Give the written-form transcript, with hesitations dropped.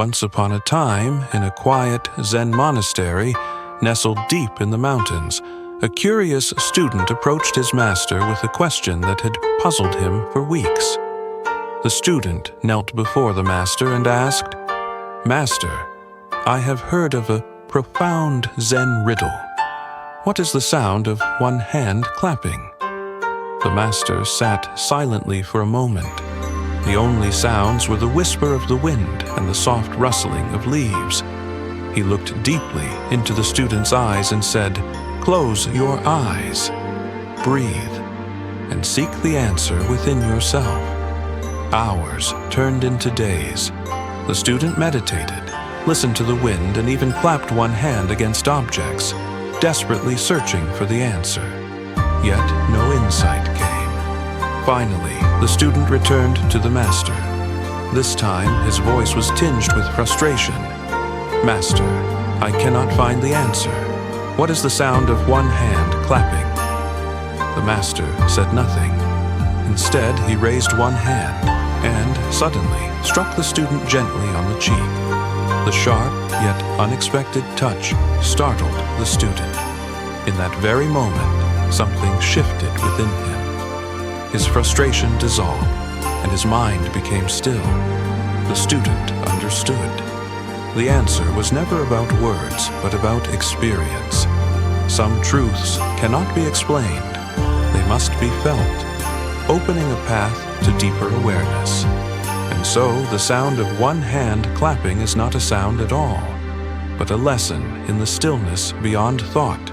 Once upon a time, in a quiet Zen monastery, nestled deep in the mountains, a curious student approached his master with a question that had puzzled him for weeks. The student knelt before the master and asked, "Master, I have heard of a profound Zen riddle. What is the sound of one hand clapping?" The master sat silently for a moment. The only sounds were the whisper of the wind and the soft rustling of leaves. He looked deeply into the student's eyes and said, "Close your eyes, breathe, and seek the answer within yourself." Hours turned into days. The student meditated, listened to the wind, and even clapped one hand against objects, desperately searching for the answer. Yet no insight came. Finally, the student returned to the master. This time, his voice was tinged with frustration. "Master, I cannot find the answer. What is the sound of one hand clapping?" The master said nothing. Instead, he raised one hand and suddenly struck the student gently on the cheek. The sharp yet unexpected touch startled the student. In that very moment, something shifted within him. His frustration dissolved, and his mind became still. The student understood. The answer was never about words, but about experience. Some truths cannot be explained. They must be felt, opening a path to deeper awareness. And so, the sound of one hand clapping is not a sound at all, but a lesson in the stillness beyond thought,